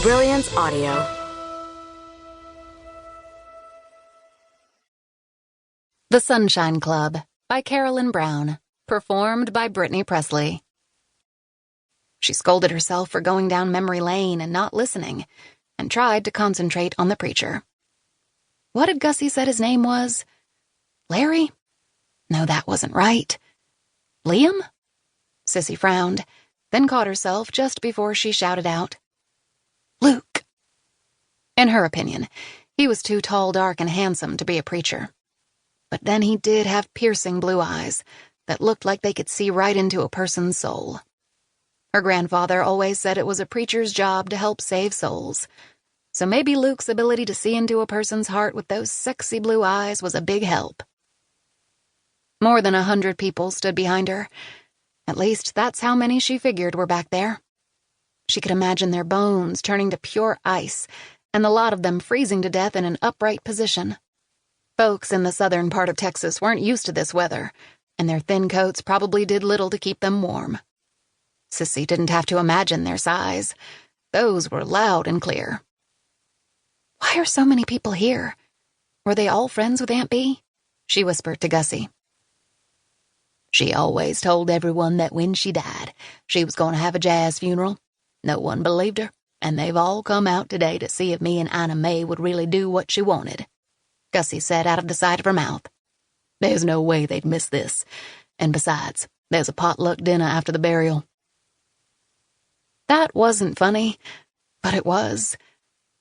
Brilliance Audio. The Sunshine Club by Carolyn Brown, performed by Brittany Presley. She scolded herself for going down memory lane and not listening, and tried to concentrate on the preacher. What had Gussie said his name was? Larry? No, that wasn't right. Liam? Sissy frowned, then caught herself just before she shouted out, Luke. In her opinion, he was too tall, dark, and handsome to be a preacher. But then he did have piercing blue eyes that looked like they could see right into a person's soul. Her grandfather always said it was a preacher's job to help save souls. So maybe Luke's ability to see into a person's heart with those sexy blue eyes was a big help. More than 100 people stood behind her. At least that's how many she figured were back there. She could imagine their bones turning to pure ice, and the lot of them freezing to death in an upright position. Folks in the southern part of Texas weren't used to this weather, and their thin coats probably did little to keep them warm. Sissy didn't have to imagine their sighs. Those were loud and clear. Why are so many people here? Were they all friends with Aunt Bee? She whispered to Gussie. She always told everyone that when she died, she was going to have a jazz funeral. No one believed her, and they've all come out today to see if me and Ina Mae would really do what she wanted, Gussie said out of the side of her mouth. There's no way they'd miss this. And besides, there's a potluck dinner after the burial. That wasn't funny, but it was.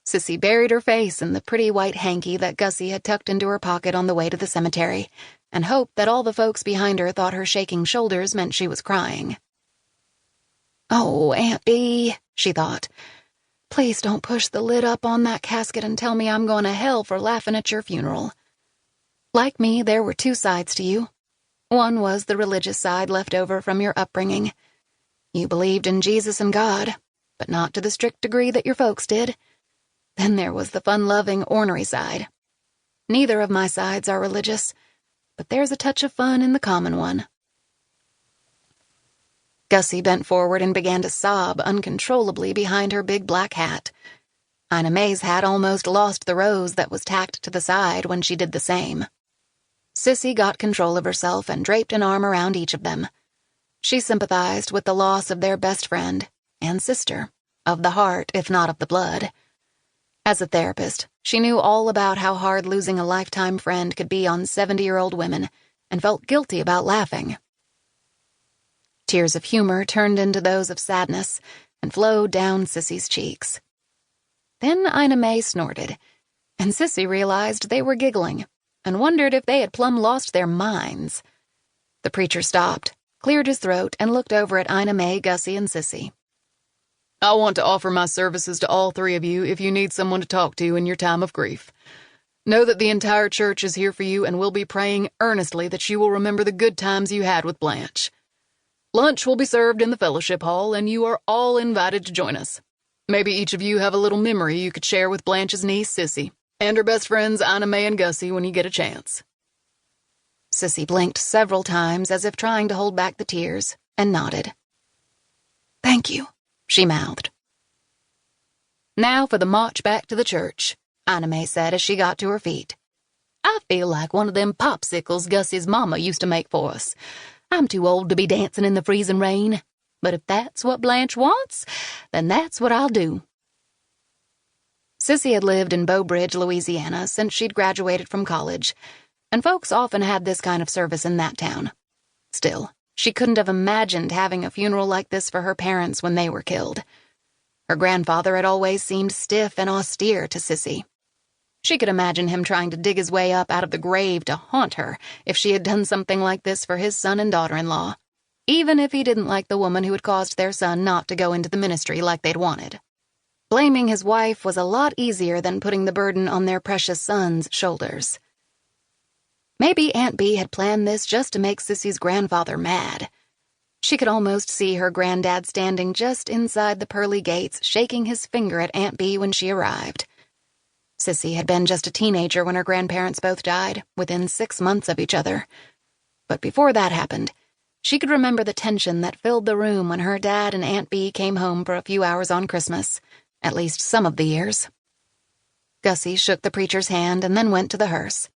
Sissy buried her face in the pretty white hanky that Gussie had tucked into her pocket on the way to the cemetery, and hoped that all the folks behind her thought her shaking shoulders meant she was crying. Oh, Aunt Bee, she thought. Please don't push the lid up on that casket and tell me I'm going to hell for laughing at your funeral. Like me, there were two sides to you. One was the religious side left over from your upbringing. You believed in Jesus and God, but not to the strict degree that your folks did. Then there was the fun-loving, ornery side. Neither of my sides are religious, but there's a touch of fun in the common one. Gussie bent forward and began to sob uncontrollably behind her big black hat. Ina Mae's hat almost lost the rose that was tacked to the side when she did the same. Sissy got control of herself and draped an arm around each of them. She sympathized with the loss of their best friend and sister, of the heart if not of the blood. As a therapist, she knew all about how hard losing a lifetime friend could be on 70-year-old women and felt guilty about laughing. Tears of humor turned into those of sadness and flowed down Sissy's cheeks. Then Ina Mae snorted, and Sissy realized they were giggling and wondered if they had plumb lost their minds. The preacher stopped, cleared his throat, and looked over at Ina Mae, Gussie, and Sissy. I want to offer my services to all three of you if you need someone to talk to in your time of grief. Know that the entire church is here for you and will be praying earnestly that you will remember the good times you had with Blanche. Lunch will be served in the fellowship hall, and you are all invited to join us. Maybe each of you have a little memory you could share with Blanche's niece, Sissy, and her best friends, Ina Mae and Gussie, when you get a chance. Sissy blinked several times as if trying to hold back the tears, and nodded. Thank you, she mouthed. Now for the march back to the church, Ina Mae said as she got to her feet. I feel like one of them popsicles Gussie's mama used to make for us. I'm too old to be dancing in the freezing rain, but if that's what Blanche wants, then that's what I'll do. Sissy had lived in Bow Bridge, Louisiana, since she'd graduated from college, and folks often had this kind of service in that town. Still, she couldn't have imagined having a funeral like this for her parents when they were killed. Her grandfather had always seemed stiff and austere to Sissy. She could imagine him trying to dig his way up out of the grave to haunt her if she had done something like this for his son and daughter-in-law, even if he didn't like the woman who had caused their son not to go into the ministry like they'd wanted. Blaming his wife was a lot easier than putting the burden on their precious son's shoulders. Maybe Aunt Bee had planned this just to make Sissy's grandfather mad. She could almost see her granddad standing just inside the pearly gates, shaking his finger at Aunt Bee when she arrived. Sissy had been just a teenager when her grandparents both died, within 6 months of each other. But before that happened, she could remember the tension that filled the room when her dad and Aunt Bee came home for a few hours on Christmas, At least some of the years. Gussie shook the preacher's hand and then went to the hearse.